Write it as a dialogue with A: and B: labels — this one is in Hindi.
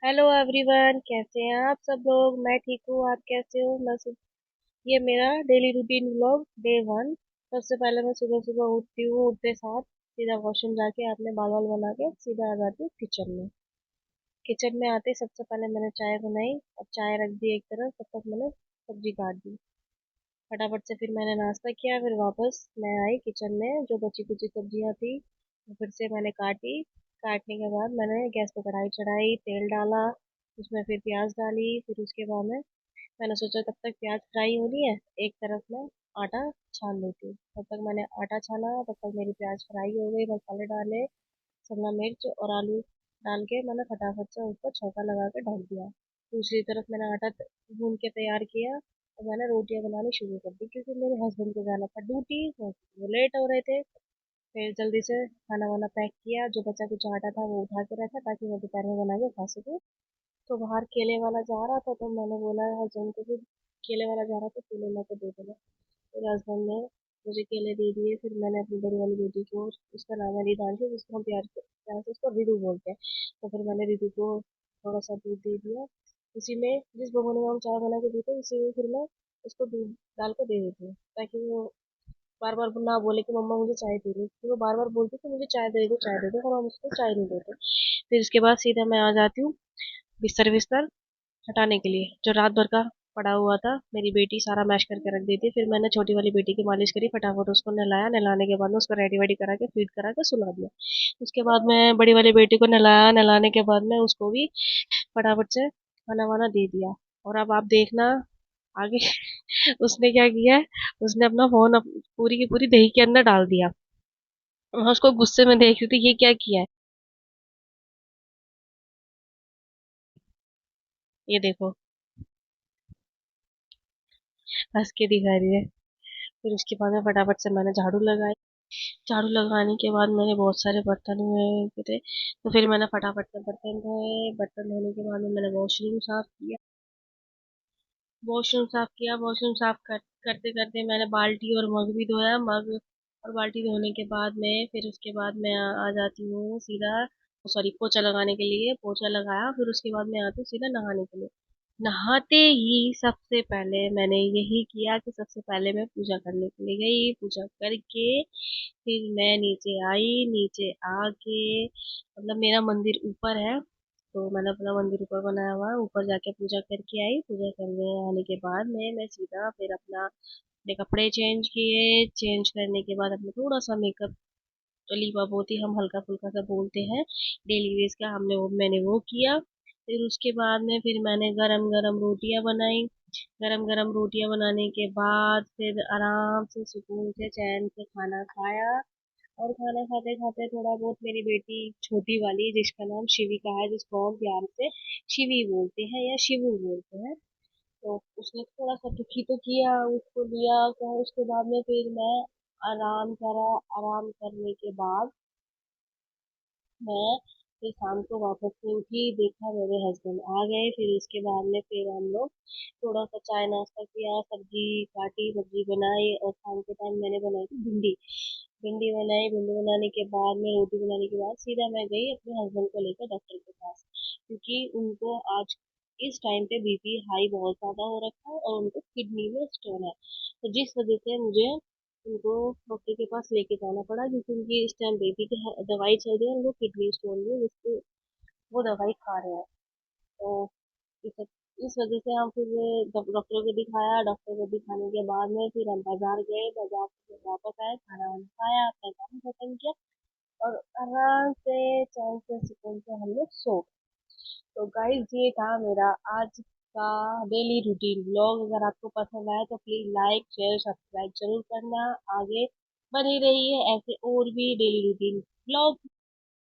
A: हेलो एवरीवन, कैसे हैं आप सब लोग। मैं ठीक हूँ, आप कैसे हो। ये मेरा daily routine vlog day one. सबसे पहले मैं सुबह सुबह उठती हूँ, उठते साथ सीधा वॉशरूम जाके अपने बाल वाल बना के सीधा आ जाती हूँ किचन में। किचन में आते ही सबसे पहले मैंने चाय बनाई और चाय रख दी एक तरफ, तब तक मैंने सब्जी काट दी। फटाफट से फिर मैंने नाश्ता किया, फिर वापस मैं आई किचन में, जो बची कुची सब्जियां थी वो फिर से मैंने काटी। काटने के बाद मैंने गैस पे कढ़ाई चढ़ाई, तेल डाला, उसमें फिर प्याज डाली। फिर उसके बाद में मैंने सोचा तब तक प्याज फ्राई हो रही है, एक तरफ मैं आटा छान लेती हूँ। तब तक मैंने आटा छाना, तब तक मेरी प्याज फ्राई हो गई, मसाले डाले, शिमला मिर्च और आलू डाल के मैंने फटाफट से उसको छौंका लगा के ढक दिया। दूसरी तरफ मैंने आटा गूंद के तैयार किया और मैंने रोटियां बनानी शुरू कर दी, क्योंकि मेरे हस्बैंड को जाना था ड्यूटी, तो वो लेट हो रहे थे। फिर जल्दी से खाना वाना पैक किया, जो बचा कुछ आटा था वो उठा के रखा ताकि मैं दोपहर में बना के खा सकूँ। तो बाहर केले वाला जा रहा था, तो मैंने बोला हस्बैंड को कि केले वाला जा रहा था, केले ला के दे देना। फिर हस्बैंड ने मुझे केले दे दिए। फिर मैंने अपनी बड़ी वाली बेटी को, उसका नाम है रिदांशु, जिसको हम प्यार से उसको रिदू बोलते हैं, तो फिर मैंने रिदू को थोड़ा सा दूध दे दिया। उसी में जिस भगोने में हम चाय बना के पीते हैं, उसी में फिर मैं उसको दूध डाल कर दे देती हूँ, ताकि वो बार बार ना बोले कि मम्मा मुझे चाय दे दो, क्योंकि वो बार बार बोलती कि मुझे चाय दे दो चाय दे दो, और हम उसको चाय नहीं देते। फिर उसके बाद सीधा मैं आ जाती हूँ बिस्तर बिस्तर हटाने के लिए, जो रात भर का पड़ा हुआ था मेरी बेटी सारा मैश करके रख देती। फिर मैंने छोटी वाली बेटी की मालिश करी, फटाफट उसको नहलाया, नहलाने के बाद में उसको रेडी वेडी करा के फीड करा के सुला दिया। उसके बाद मैं बड़ी वाली बेटी को नहलाया, नहलाने के बाद में उसको भी फटाफट से खाना वाना दे दिया। और अब आप देखना आगे उसने क्या किया है। उसने अपना फोन पूरी की पूरी दही के अंदर डाल दिया। मैं उसको गुस्से में देख रही थी, ये क्या किया है। ये देखो, हंस के दिखा रही है। फिर उसके बाद में फटाफट से मैंने झाड़ू लगाई। झाड़ू लगाने के बाद मैंने बहुत सारे बर्तन हुए थे, तो फिर मैंने फटाफट से बर्तन धोए। बर्तन धोने के बाद में मैंने वॉशरूम साफ किया। वॉशरूम साफ करते करते मैंने बाल्टी और मग भी धोया। मग और बाल्टी धोने के बाद में फिर उसके बाद मैं आ जाती हूँ सीधा, सॉरी, पोछा लगाने के लिए। पोछा लगाया, फिर उसके बाद मैं आती हूँ सीधा नहाने के लिए। नहाते ही सबसे पहले मैंने यही किया कि सबसे पहले मैं पूजा करने के लिए गई। पूजा करके फिर मैं नीचे आई। नीचे आके, मतलब मेरा मंदिर ऊपर है, तो मैंने अपना मंदिर ऊपर बनाया हुआ है, ऊपर जाके पूजा करके आई। पूजा करने आने के बाद में मैं सीधा फिर अपने कपड़े चेंज किए। चेंज करने के बाद अपना थोड़ा सा मेकअप, तो लीपा पोती हम हल्का फुल्का सा बोलते हैं डेली वेज का, मैंने वो किया। फिर उसके बाद में फिर मैंने गरम गरम रोटियां बनाई। गरम गरम रोटियां बनाने के बाद फिर आराम से सुकून से चैन से खाना खाया। और खाना खाते खाते थोड़ा बहुत मेरी बेटी छोटी वाली, जिसका नाम शिविका है, जिसको हम प्यार से शिवी बोलते हैं या शिवू बोलते हैं, तो उसने थोड़ा सा दुखी तो किया, उसको लिया तो उसके बाद में फिर मैं आराम करा। आराम करने के बाद मैं फिर शाम को वापस से उठी, देखा मेरे हस्बैंड आ गए। फिर उसके बाद में फिर हम लोग थोड़ा सा चाय नाश्ता किया, सब्जी काटी, सब्जी बनाई, और शाम के टाइम मैंने बनाई थी भिंडी। भिंडी बनाई, भिंडी बनाने के बाद में रोटी बनाने के बाद सीधा मैं गई अपने हस्बैंड को लेकर डॉक्टर के पास, क्योंकि उनको आज इस टाइम पे बीपी हाई बहुत ज्यादा हो रखा है और उनको किडनी में स्टोन है। तो जिस वजह से मुझे उनको डॉक्टर के पास लेके जाना पड़ा, क्योंकि उनकी इस टाइम बेबी की दवाई चल रही है, उनको किडनी स्टोन भी है, जिसको वो दवाई खा रहे हैं। तो इस इस वजह से हम फिर डॉक्टर को दिखाया। डॉक्टर को दिखाने के बाद में फिर हम बाजार गए। बाजार से फिर वापस आए, खाना वाना खाया, अपना काम खत्म किया, और आराम से चैन से सुकून से हम लोग सो गए। तो गाइस, ये था मेरा आज का डेली रूटीन व्लॉग। अगर आपको पसंद आए तो प्लीज लाइक शेयर सब्सक्राइब जरूर करना। आगे बने रहिए ऐसे और भी डेली रूटीन व्लॉग